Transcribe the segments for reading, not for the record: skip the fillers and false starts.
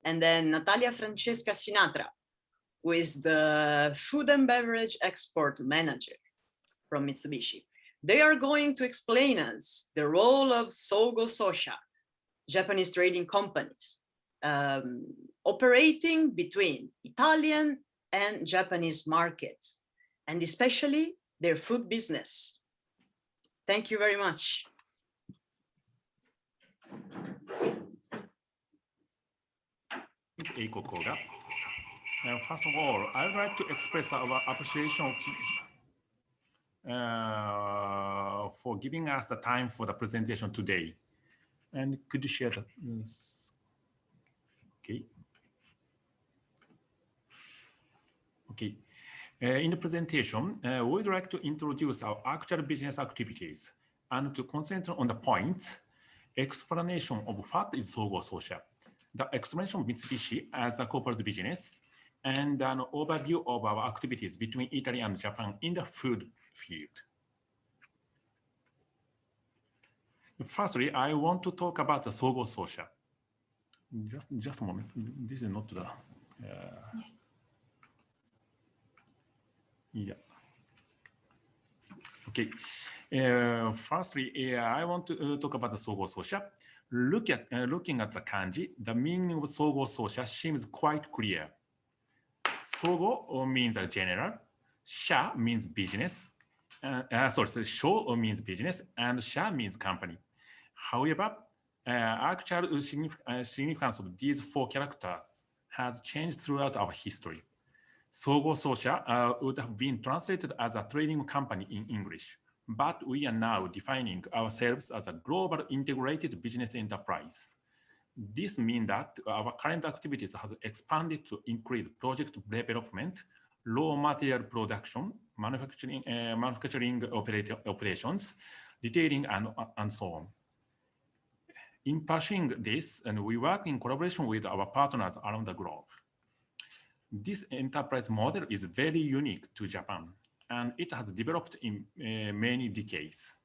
And then Natalia Francesca Sinatra, who is the food and beverage export manager from Mitsubishi. They are going to explain us the role of Sogo Sosha, Japanese trading companies, operating between Italian and Japanese markets, and especially their food business. Thank you very much. It's Eiko Koga. First of all, I would like to express our appreciation for giving us the time for the presentation today. And could you share this? Okay. Okay. In the presentation, we would like to introduce our actual business activities and to concentrate on the points, explanation of what is Sogo Sosha, the explanation of Mitsubishi as a corporate business, and an overview of our activities between Italy and Japan in the food field. Firstly, I want to talk about the Sogo Sosha. Just a moment. This is not the. Yes. Yeah. Okay. Firstly, I want to talk about the Sogo Sosha. Looking at the kanji, the meaning of Sogo Sosha seems quite clear. Sogo means a general, sha means business, sho means business, and sha means company. However, actual significance of these four characters has changed throughout our history. Sogo Sosha would have been translated as a trading company in English, but we are now defining ourselves as a global integrated business enterprise. This means that our current activities have expanded to include project development, raw material production, manufacturing operations, retailing, and so on. In pursuing this, and we work in collaboration with our partners around the globe. This enterprise model is very unique to Japan, and it has developed in many decades.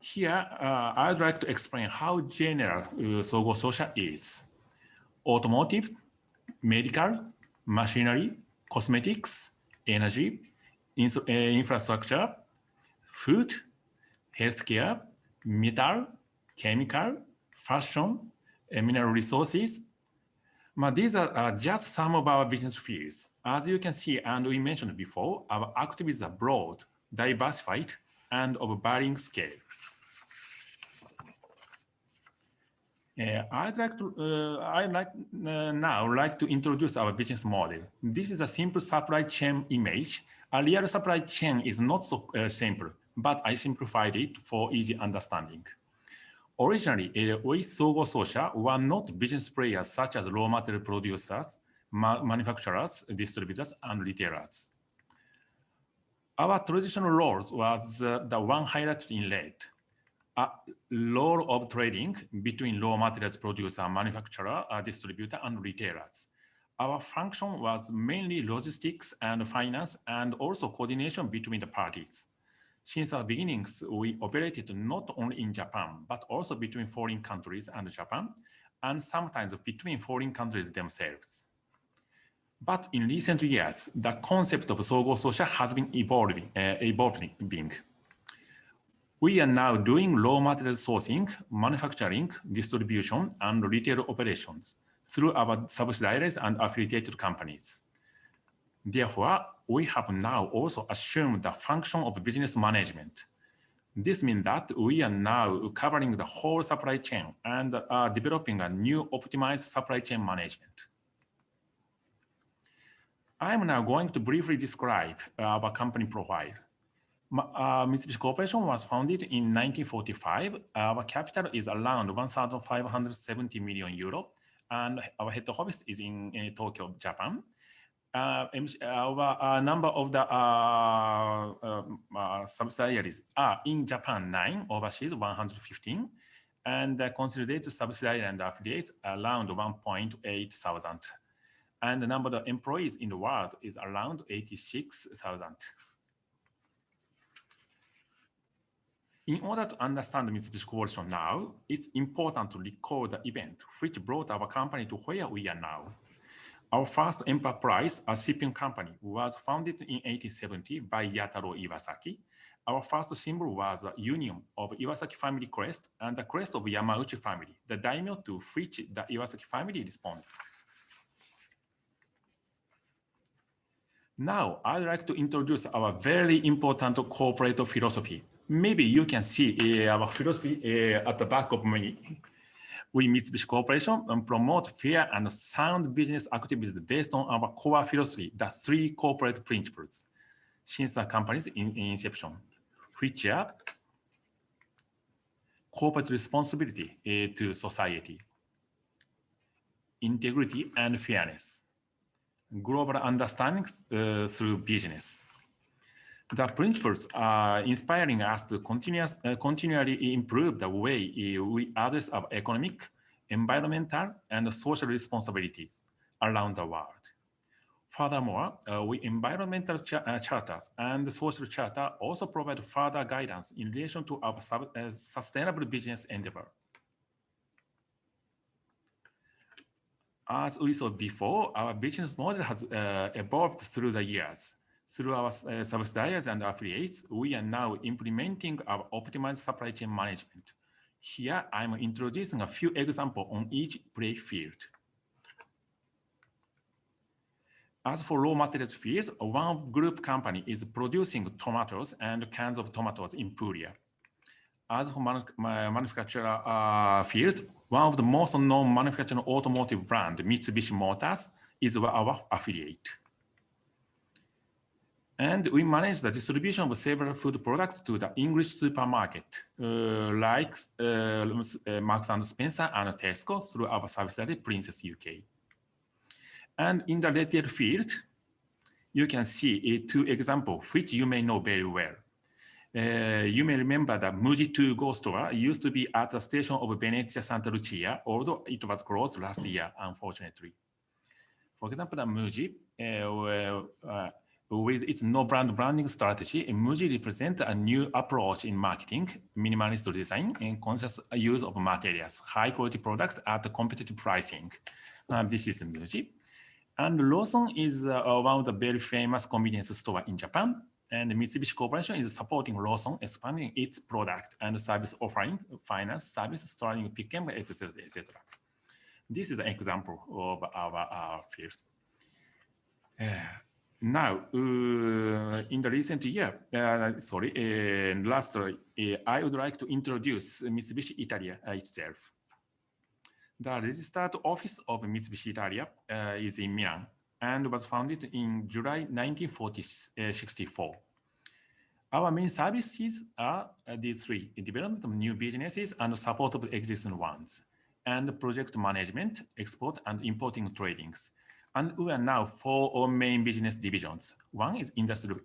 Here, I'd like to explain how general Sogo Sosha is. Automotive, medical, machinery, cosmetics, energy, infrastructure, food, healthcare, metal, chemical, fashion, mineral resources. These are just some of our business fields. As you can see, and we mentioned before, our activities are broad, diversified, and of varying scale. I'd now like to introduce our business model. This is a simple supply chain image. A real supply chain is not so simple, but I simplified it for easy understanding. Originally, we Sogo Sosha were not business players such as raw material producers, manufacturers, distributors, and retailers. Our traditional role was the one highlighted in red. A role of trading between raw materials producer, manufacturer, distributor, and retailers. Our function was mainly logistics and finance, and also coordination between the parties. Since our beginnings, we operated not only in Japan, but also between foreign countries and Japan, and sometimes between foreign countries themselves. But in recent years, the concept of Sogo Sosha has been evolving. We are now doing raw material sourcing, manufacturing, distribution, and retail operations through our subsidiaries and affiliated companies. Therefore, we have now also assumed the function of business management. This means that we are now covering the whole supply chain and are developing a new optimized supply chain management. I am now going to briefly describe our company profile. Mitsubishi Corporation was founded in 1945. Our capital is around 1,570 million euro, and our head office is in Tokyo, Japan. Our number of the subsidiaries are in Japan 9, overseas 115, and the consolidated subsidiaries and affiliates around 1.8 thousand. And the number of employees in the world is around 86,000. In order to understand Mitsubishi Corporation now, it's important to recall the event which brought our company to where we are now. Our first enterprise, a shipping company, was founded in 1870 by Yataro Iwasaki. Our first symbol was the union of Iwasaki family crest and the crest of Yamauchi family, the daimyo to which the Iwasaki family responded. Now, I'd like to introduce our very important corporate philosophy. Maybe you can see our philosophy at the back of me. We, Mitsubishi Corporation, promote fair and sound business activities based on our core philosophy, the three corporate principles, since the company's inception, which are corporate responsibility to society, integrity and fairness, global understanding through business. The principles are inspiring us to continually improve the way we address our economic, environmental, and social responsibilities around the world. Furthermore, we environmental charters and social charter also provide further guidance in relation to our sustainable business endeavor. As we saw before, our business model has evolved through the years. Through our subsidiaries and affiliates, we are now implementing our optimized supply chain management. Here, I'm introducing a few examples on each play field. As for raw materials fields, one group company is producing tomatoes and cans of tomatoes in Puglia. As for manufacturer field, one of the most known manufacturing automotive brand, Mitsubishi Motors, is our affiliate. And we manage the distribution of several food products to the English supermarket, like Marks & Spencer and Tesco through our subsidiary Princess UK. And in the retail field, you can see two examples, which you may know very well. You may remember that Muji To Go store used to be at the station of Venezia Santa Lucia, although it was closed last year, unfortunately. For example, the Muji, with its no-brand branding strategy, Muji represents a new approach in marketing, minimalist design, and conscious use of materials, high-quality products at competitive pricing. This is Muji. And Lawson is one of the very famous convenience stores in Japan. And Mitsubishi Corporation is supporting Lawson, expanding its product and service offering, finance, service, storing, pick-up, etc., etc. This is an example of our field. Now, in the recent year, lastly, I would like to introduce Mitsubishi Italia itself. The registered office of Mitsubishi Italia is in Milan and was founded in July 1964. Our main services are these three: development of new businesses and support of existing ones, and project management, export and importing tradings. And we are now four main business divisions. One is industrial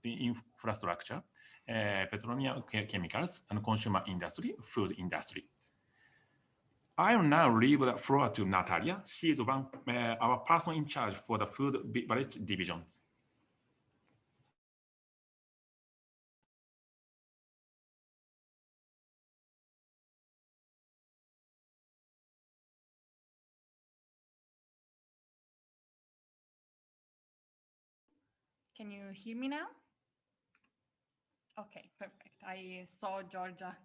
infrastructure, petroleum chemicals, and consumer industry, food industry. I will now leave the floor to Natalia. She is our person in charge for the food beverage divisions. Can you hear me now? Okay, perfect. I saw Georgia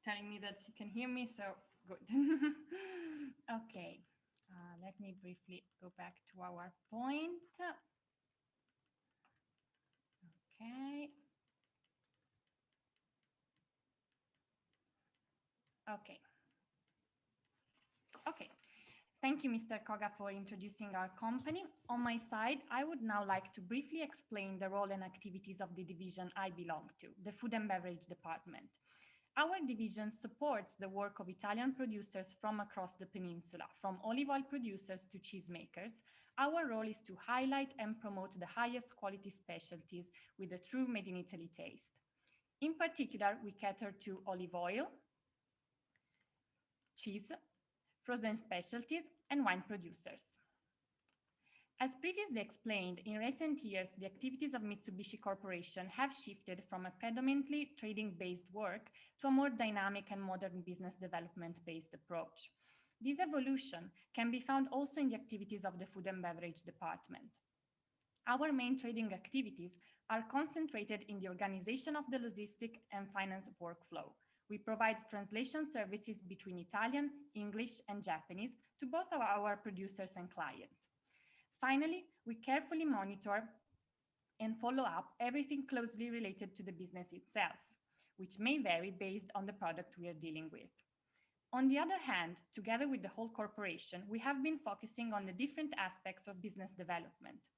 telling me that she can hear me, so good. Okay, let me briefly go back to our point. Okay. Okay. Okay. Thank you, Mr. Koga, for introducing our company. On my side, I would now like to briefly explain the role and activities of the division I belong to, the Food and Beverage Department. Our division supports the work of Italian producers from across the peninsula, from olive oil producers to cheesemakers. Our role is to highlight and promote the highest quality specialties with a true made in Italy taste. In particular, we cater to olive oil, cheese, frozen specialties, and wine producers. As previously explained, in recent years, the activities of Mitsubishi Corporation have shifted from a predominantly trading-based work to a more dynamic and modern business development-based approach. This evolution can be found also in the activities of the food and beverage department. Our main trading activities are concentrated in the organization of the logistic and finance workflow. We provide translation services between Italian, English, and Japanese to both of our producers and clients. Finally, we carefully monitor and follow up everything closely related to the business itself, which may vary based on the product we are dealing with. On the other hand, together with the whole corporation, we have been focusing on the different aspects of business development.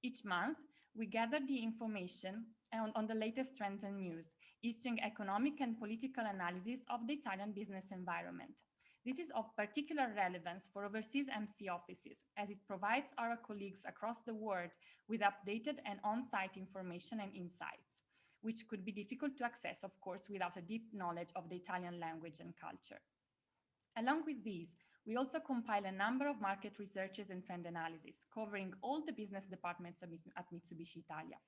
Each month, we gather the information on the latest trends and news, issuing economic and political analysis of the Italian business environment. This is of particular relevance for overseas MC offices, as it provides our colleagues across the world with updated and on-site information and insights, which could be difficult to access, of course, without a deep knowledge of the Italian language and culture. Along with these, we also compile a number of market researches and trend analysis, covering all the business departments at Mitsubishi Italia.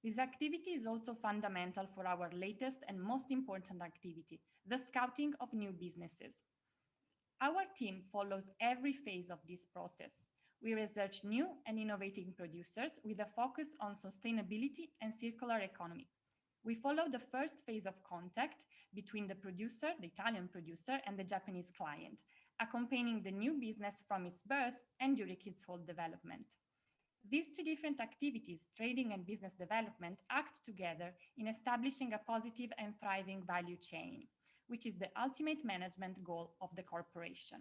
This activity is also fundamental for our latest and most important activity, the scouting of new businesses. Our team follows every phase of this process. We research new and innovative producers with a focus on sustainability and circular economy. We follow the first phase of contact between the producer, the Italian producer, and the Japanese client, accompanying the new business from its birth and during its whole development. These two different activities, trading and business development, act together in establishing a positive and thriving value chain, which is the ultimate management goal of the corporation.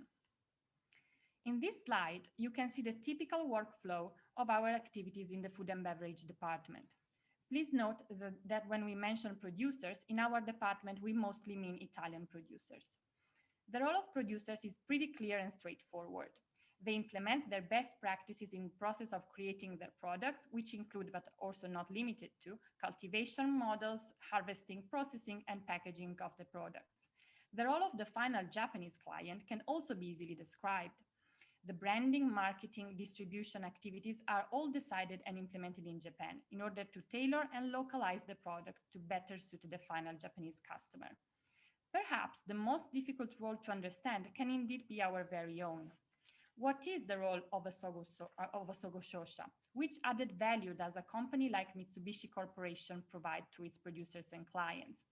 In this slide, you can see the typical workflow of our activities in the food and beverage department. Please note that when we mention producers, in our department, we mostly mean Italian producers. The role of producers is pretty clear and straightforward. They implement their best practices in the process of creating their products, which include, but also not limited to, cultivation models, harvesting, processing, and packaging of the products. The role of the final Japanese client can also be easily described. The branding, marketing, distribution activities are all decided and implemented in Japan in order to tailor and localize the product to better suit the final Japanese customer. Perhaps the most difficult role to understand can indeed be our very own. What is the role of a Sogo shosha? Which added value does a company like Mitsubishi Corporation provide to its producers and clients?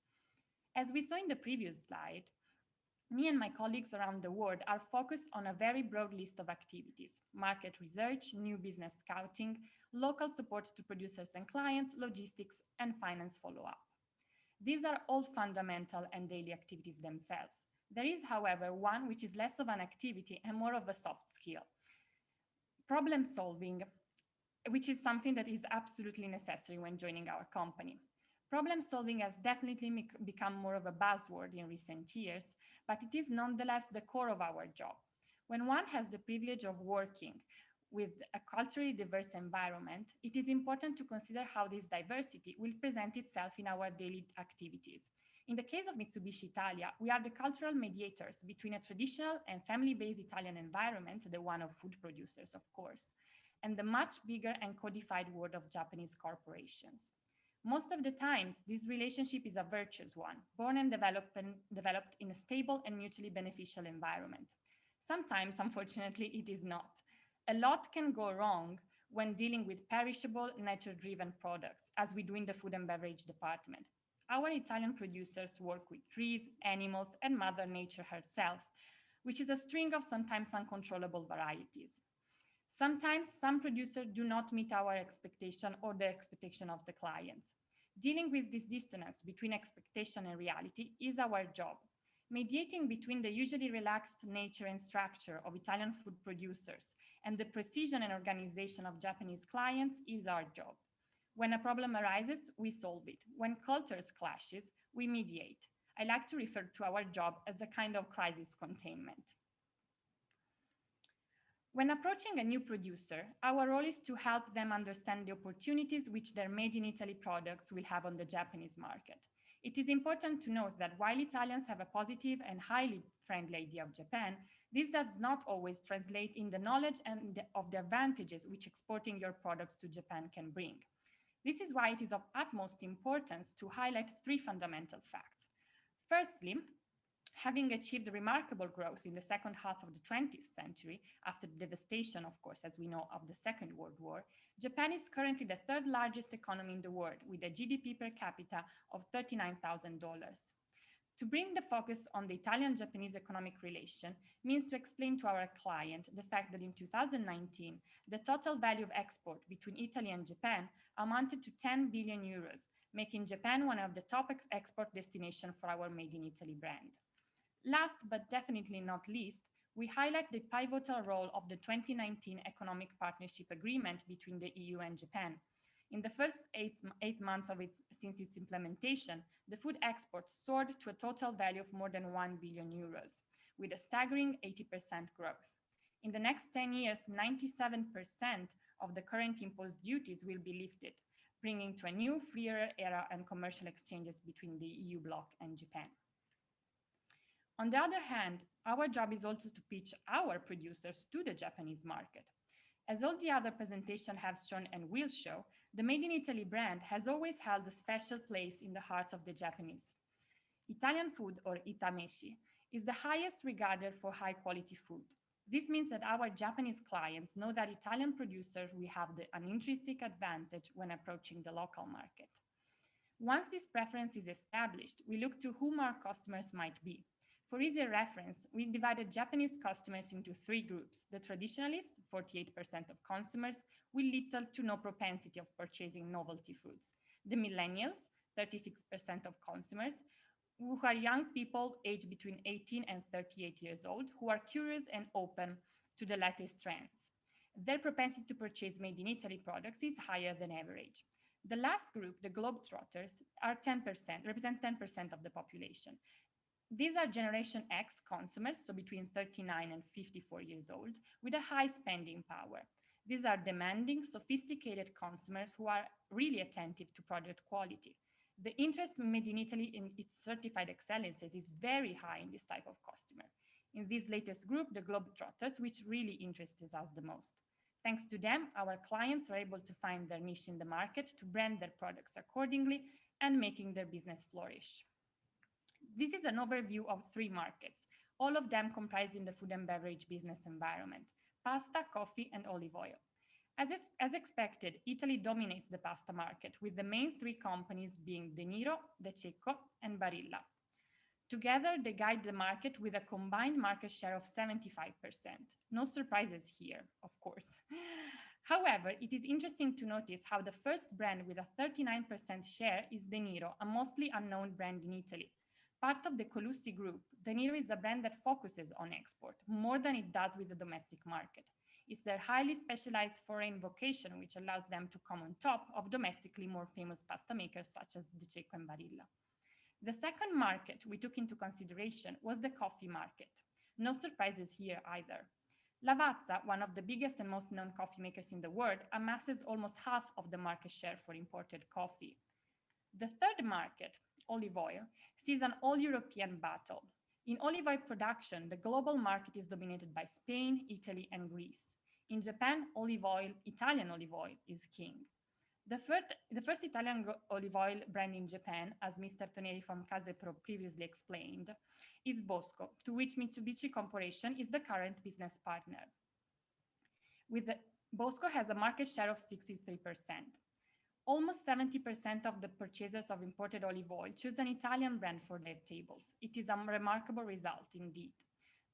As we saw in the previous slide, me and my colleagues around the world are focused on a very broad list of activities: market research, new business scouting, local support to producers and clients, logistics, and finance follow-up. These are all fundamental and daily activities themselves. There is, however, one which is less of an activity and more of a soft skill: problem solving, which is something that is absolutely necessary when joining our company. Problem solving has definitely become more of a buzzword in recent years, but it is nonetheless the core of our job. When one has the privilege of working with a culturally diverse environment, it is important to consider how this diversity will present itself in our daily activities. In the case of Mitsubishi Italia, we are the cultural mediators between a traditional and family-based Italian environment, the one of food producers, of course, and the much bigger and codified world of Japanese corporations. Most of the times, this relationship is a virtuous one, born and developed in a stable and mutually beneficial environment. Sometimes, unfortunately, it is not. A lot can go wrong when dealing with perishable, nature-driven products, as we do in the food and beverage department. Our Italian producers work with trees, animals, and Mother Nature herself, which is a string of sometimes uncontrollable varieties. Sometimes some producers do not meet our expectation or the expectation of the clients. Dealing with this dissonance between expectation and reality is our job. Mediating between the usually relaxed nature and structure of Italian food producers and the precision and organization of Japanese clients is our job. When a problem arises, we solve it. When cultures clashes, we mediate. I like to refer to our job as a kind of crisis containment. When approaching a new producer, our role is to help them understand the opportunities which their made in Italy products will have on the Japanese market. It is important to note that while Italians have a positive and highly friendly idea of Japan, this does not always translate in the knowledge of the advantages which exporting your products to Japan can bring. This is why it is of utmost importance to highlight three fundamental facts. Firstly, having achieved remarkable growth in the second half of the 20th century, after the devastation, of course, as we know, of the Second World War, Japan is currently the third largest economy in the world, with a GDP per capita of $39,000. To bring the focus on the Italian-Japanese economic relation means to explain to our client the fact that in 2019, the total value of export between Italy and Japan amounted to 10 billion euros, making Japan one of the top export destinations for our Made in Italy brand. Last, but definitely not least, we highlight the pivotal role of the 2019 Economic Partnership Agreement between the EU and Japan. In the first eight months since its implementation, the food exports soared to a total value of more than 1 billion euros, with a staggering 80% growth. In the next 10 years, 97% of the current imposed duties will be lifted, bringing to a new, freer era and commercial exchanges between the EU bloc and Japan. On the other hand, our job is also to pitch our producers to the Japanese market. As all the other presentations have shown and will show, the Made in Italy brand has always held a special place in the hearts of the Japanese. Italian food, or itameshi, is the highest regarded for high quality food. This means that our Japanese clients know that Italian producers will have an intrinsic advantage when approaching the local market. Once this preference is established, we look to whom our customers might be. For easy reference, we divided Japanese customers into three groups: the traditionalists, 48% of consumers, with little to no propensity of purchasing novelty foods; the millennials, 36% of consumers, who are young people aged between 18 and 38 years old, who are curious and open to the latest trends. Their propensity to purchase Made in Italy products is higher than average. The last group, the Globetrotters, represent 10% of the population. These are Generation X consumers, so between 39 and 54 years old, with a high spending power. These are demanding, sophisticated consumers who are really attentive to product quality. The interest in Made in Italy in its certified excellences is very high in this type of customer. In this latest group, the Globetrotters, which really interests us the most. Thanks to them, our clients are able to find their niche in the market, to brand their products accordingly, and making their business flourish. This is an overview of three markets, all of them comprised in the food and beverage business environment: pasta, coffee, and olive oil. As expected, Italy dominates the pasta market, with the main three companies being De Niro, De Cecco, and Barilla. Together, they guide the market with a combined market share of 75%. No surprises here, of course. However, it is interesting to notice how the first brand with a 39% share is De Niro, a mostly unknown brand in Italy. Part of the Colussi group, De Niro is a brand that focuses on export more than it does with the domestic market. It's their highly specialized foreign vocation which allows them to come on top of domestically more famous pasta makers such as De Cecco and Barilla. The second market we took into consideration was the coffee market. No surprises here either. Lavazza, one of the biggest and most known coffee makers in the world, amasses almost half of the market share for imported coffee. The third market, olive oil, sees an all-European battle. In olive oil production, the global market is dominated by Spain, Italy, and Greece. In Japan, Italian olive oil is king. The first Italian olive oil brand in Japan, as Mr. Tonieri from Casepro previously explained, is Bosco, to which Mitsubishi Corporation is the current business partner. Bosco has a market share of 63%. Almost 70% of the purchasers of imported olive oil choose an Italian brand for their tables. It is a remarkable result indeed.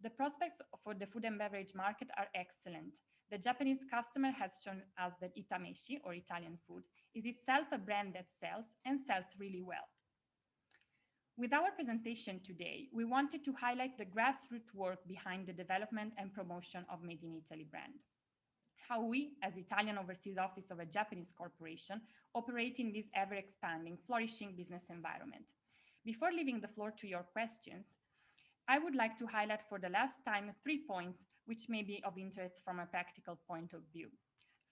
The prospects for the food and beverage market are excellent. The Japanese customer has shown us that itameshi, or Italian food, is itself a brand that sells and sells really well. With our presentation today, we wanted to highlight the grassroots work behind the development and promotion of Made in Italy brand. How we, as Italian Overseas Office of a Japanese corporation, operate in this ever-expanding, flourishing business environment. Before leaving the floor to your questions, I would like to highlight for the last time 3 points which may be of interest from a practical point of view.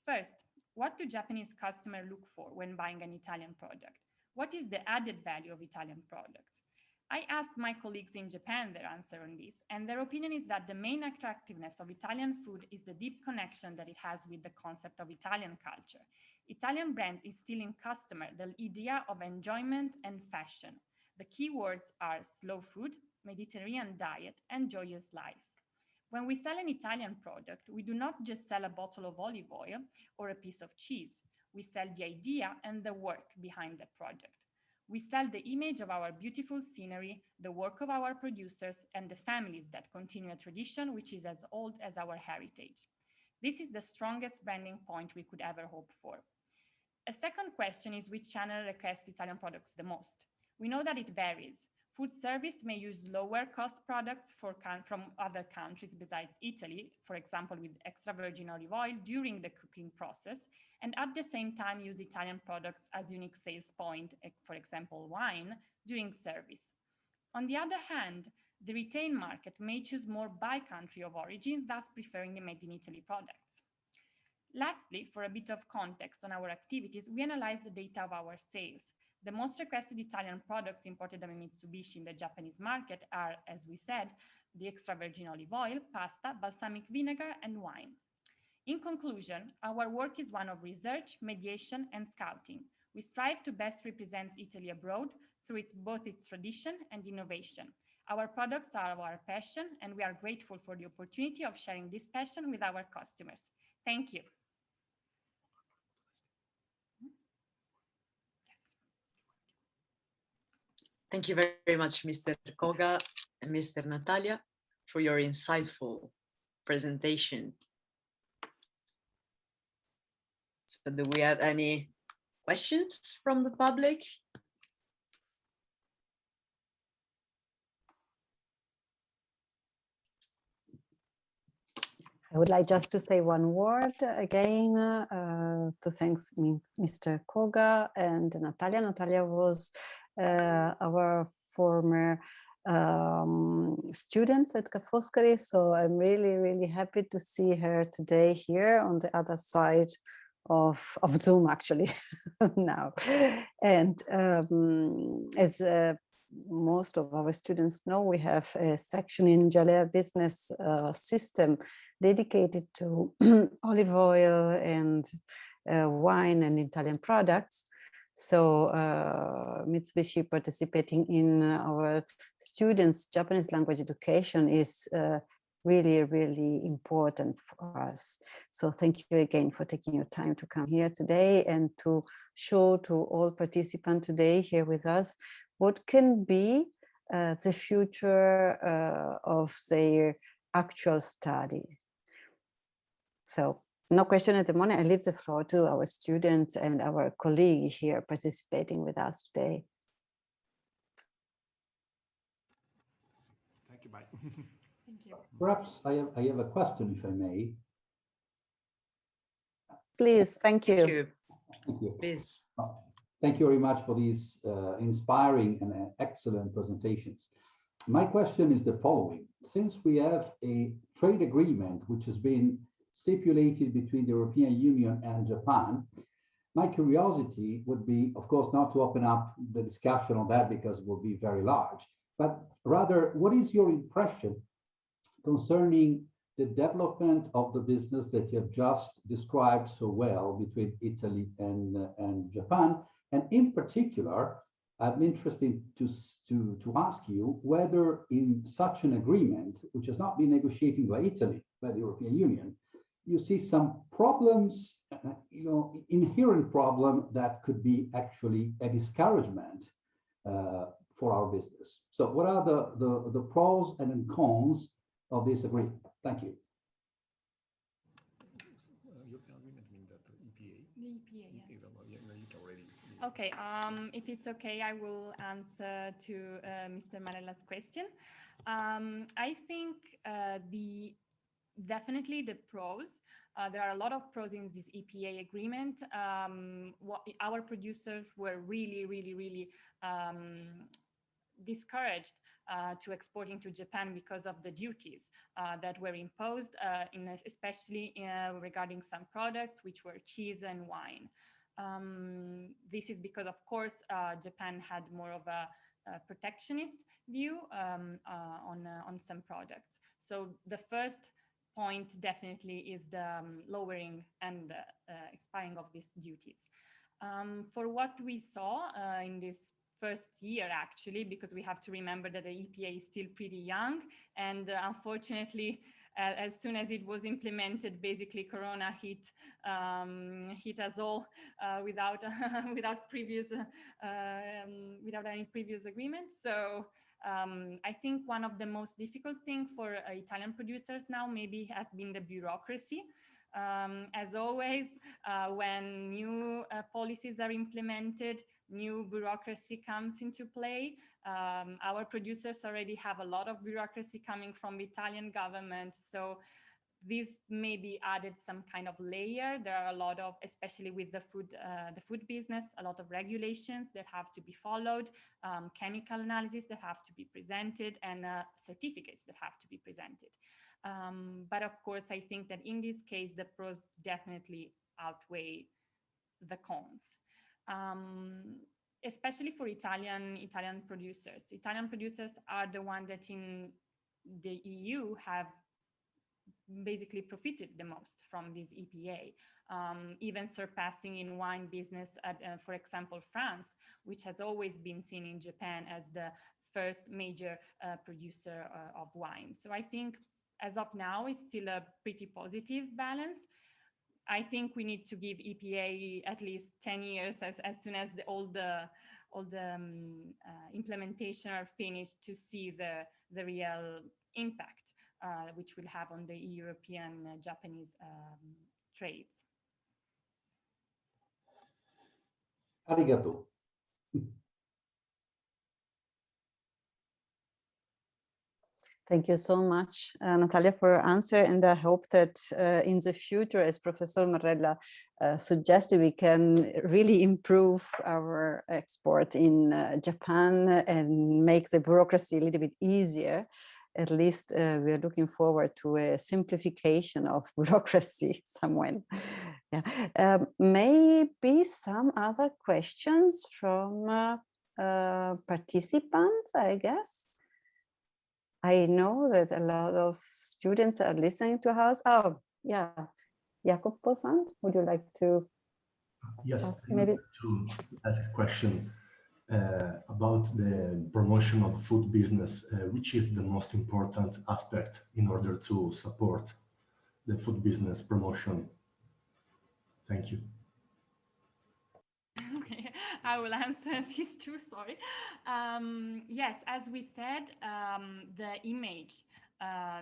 First, what do Japanese customers look for when buying an Italian product? What is the added value of Italian products? I asked my colleagues in Japan their answer on this, and their opinion is that the main attractiveness of Italian food is the deep connection that it has with the concept of Italian culture. Italian brands instill in customer the idea of enjoyment and fashion. The key words are slow food, Mediterranean diet, and joyous life. When we sell an Italian product, we do not just sell a bottle of olive oil or a piece of cheese. We sell the idea and the work behind the product. We sell the image of our beautiful scenery, the work of our producers, and the families that continue a tradition which is as old as our heritage. This is the strongest branding point we could ever hope for. A second question is which channel requests Italian products the most? We know that it varies. Food service may use lower cost products from other countries besides Italy, for example, with extra virgin olive oil during the cooking process, and at the same time use Italian products as unique sales point, for example, wine, during service. On the other hand, the retail market may choose more by country of origin, thus preferring the made in Italy products. Lastly, for a bit of context on our activities, we analyzed the data of our sales. The most requested Italian products imported by Mitsubishi in the Japanese market are, as we said, the extra virgin olive oil, pasta, balsamic vinegar, and wine. In conclusion, our work is one of research, mediation, and scouting. We strive to best represent Italy abroad through both its tradition and innovation. Our products are our passion, and we are grateful for the opportunity of sharing this passion with our customers. Thank you. Thank you very much, Mr. Koga and Mr. Natalia, for your insightful presentation. So do we have any questions from the public? I would like just to say one word again to thank Mr. Koga and Natalia. Natalia was our former students at Ca' Foscari, so I'm really, really happy to see her today here on the other side of Zoom, actually, now. And as most of our students know, we have a section in Jalea Business System dedicated to olive oil and wine and Italian products. So Mitsubishi participating in our students' Japanese language education is really, really important for us. So thank you again for taking your time to come here today and to show to all participants today here with us what can be the future of their actual study. So no question at the moment. I leave the floor to our students and our colleague here participating with us today. Thank you, bye. Thank you. Perhaps I have a question, if I may. Please, thank you. Thank you. Thank you. Please. Thank you very much for these inspiring and excellent presentations. My question is the following. Since we have a trade agreement which has been stipulated between the European Union and Japan, my curiosity would be, of course, not to open up the discussion on that because it will be very large, but rather, what is your impression concerning the development of the business that you have just described so well between Italy and Japan? And in particular, I'm interested to ask you whether in such an agreement, which has not been negotiated by Italy, by the European Union, you see some problems, inherent problem that could be actually a discouragement for our business. So what are the pros and cons of this agreement? Thank you. European agreement means that EPA. The EPA, yes. You can already. Okay, if it's okay, I will answer to Mr. Marella's question. I think definitely the pros. There are a lot of pros in this EPA agreement. Our producers were really discouraged to exporting to Japan because of the duties that were imposed, especially regarding some products, which were cheese and wine. This is because, of course, Japan had more of a protectionist view on some products. So the first point definitely is the lowering and expiring of these duties. For what we saw in this first year, actually, because we have to remember that the EPA is still pretty young, and unfortunately, as soon as it was implemented, basically Corona hit us all without any previous agreement. So I think one of the most difficult things for Italian producers now maybe has been the bureaucracy. As always, when new policies are implemented, new bureaucracy comes into play. Our producers already have a lot of bureaucracy coming from the Italian government. So this maybe added some kind of layer. There are a lot of, especially with the food business, a lot of regulations that have to be followed, chemical analysis that have to be presented, and certificates that have to be presented. But of course, I think that in this case, the pros definitely outweigh the cons. Especially for Italian producers. Italian producers are the ones that in the EU have basically profited the most from this EPA, even surpassing in wine business, for example, France, which has always been seen in Japan as the first major producer of wine. So I think as of now, it's still a pretty positive balance. I think we need to give EPA at least 10 years as soon as all the implementation are finished to see the real impact which will have on the European Japanese trades. Arigato. Thank you so much, Natalia, for your answer. And I hope that in the future, as Professor Marella suggested, we can really improve our export in Japan and make the bureaucracy a little bit easier. At least we are looking forward to a simplification of bureaucracy somewhere. Yeah. Maybe some other questions from participants, I guess. I know that a lot of students are listening to us. Oh, yeah. Jacopo-san, would you like to? Yes, ask, I would like to ask a question about the promotion of food business, which is the most important aspect in order to support the food business promotion? Thank you. Okay, I will answer these two, sorry. Yes, as we said, the image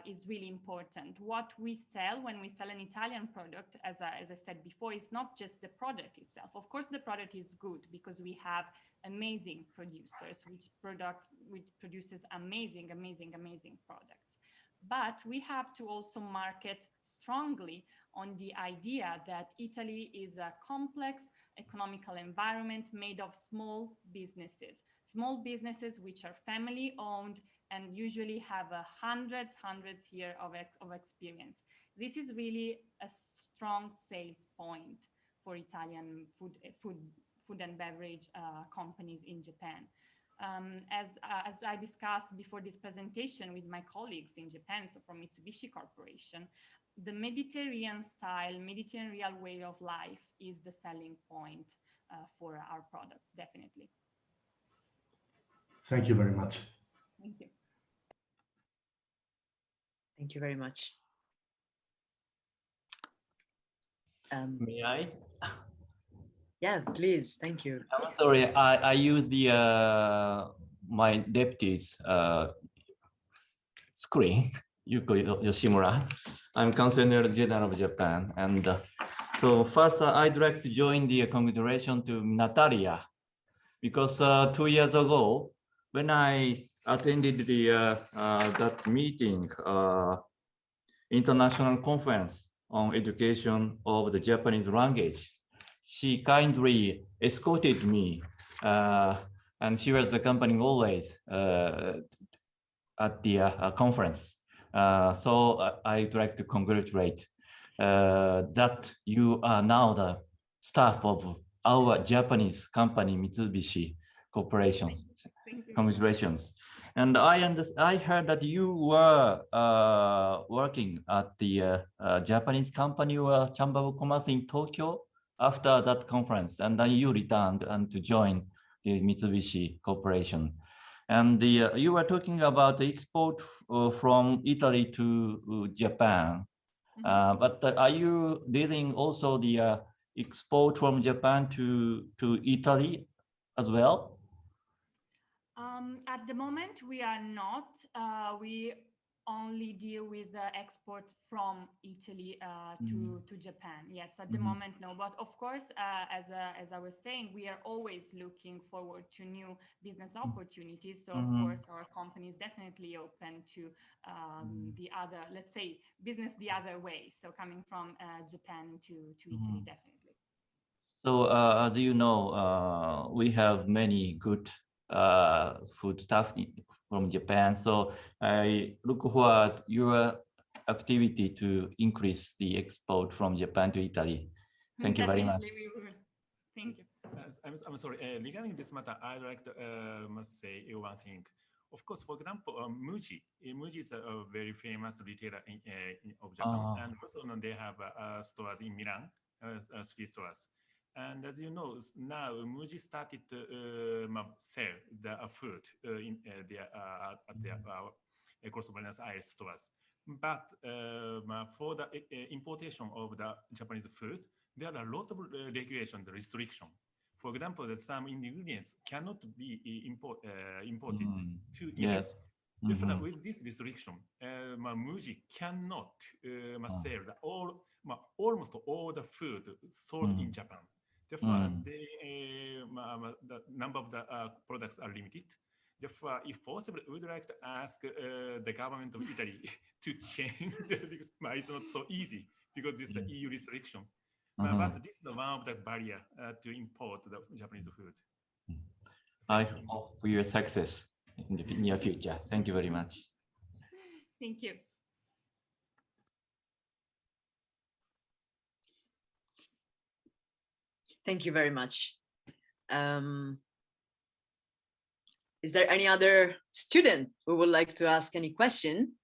is really important. What we sell when we sell an Italian product, as I said before, is not just the product itself. Of course, the product is good because we have amazing producers, which produces amazing products. But we have to also market strongly on the idea that Italy is a complex economical environment made of small businesses which are family owned and usually have hundreds years of experience. This is really a strong sales point for Italian food and beverage companies in Japan. As I discussed before this presentation with my colleagues in Japan, so from Mitsubishi Corporation, the Mediterranean style, Mediterranean way of life is the selling point for our products, definitely. Thank you very much. Thank you. Thank you very much. May I? Yeah, please. Thank you. I'm sorry, I use the my deputy's screen, Yuko Yoshimura. I'm Consul General of Japan. And so first, I'd like to join the congratulations to Natalia, because 2 years ago, when I attended the that meeting, international conference on education of the Japanese language, she kindly escorted me, and she was accompanying always at the conference. So I'd like to congratulate that you are now the staff of our Japanese company, Mitsubishi Corporation. Congratulations. And I heard that you were working at the Japanese company or Chamber of Commerce in Tokyo after that conference, and then you returned and to join the Mitsubishi Corporation. And you were talking about the export from Italy to Japan. But are you dealing also the export from Japan to Italy as well? At the moment, we are not. We only deal with the exports from Italy to Japan. Yes, at the moment, no. But of course, as I was saying, we are always looking forward to new business opportunities. So of course, our company is definitely open to the other, let's say, business the other way. So coming from Japan to Italy, definitely. So as you know, we have many good food stuff from Japan. So I look forward your activity to increase the export from Japan to Italy. Thank you very much. We will. Thank you. I'm sorry. Regarding this matter, I'd like to must say one thing. Of course, for example, Muji. Muji is a very famous retailer of Japan, and also they have stores in Milan, 3 stores. And as you know, now Muji started to sell the food in at their cross-balance aisle stores. But for the importation of the Japanese food, there are a lot of regulations, restrictions. For example, that some ingredients cannot be imported to Italy. Definitely, with this restriction, Muji cannot sell almost all the food sold in Japan. Therefore, the number of the products are limited. Therefore, if possible, we would like to ask the government of Italy to change because it's not so easy because it's an EU restriction. But this is one of the barriers to import the Japanese food. I hope for your success in the near future. Thank you very much. Thank you. Thank you very much. Is there any other student who would like to ask any question?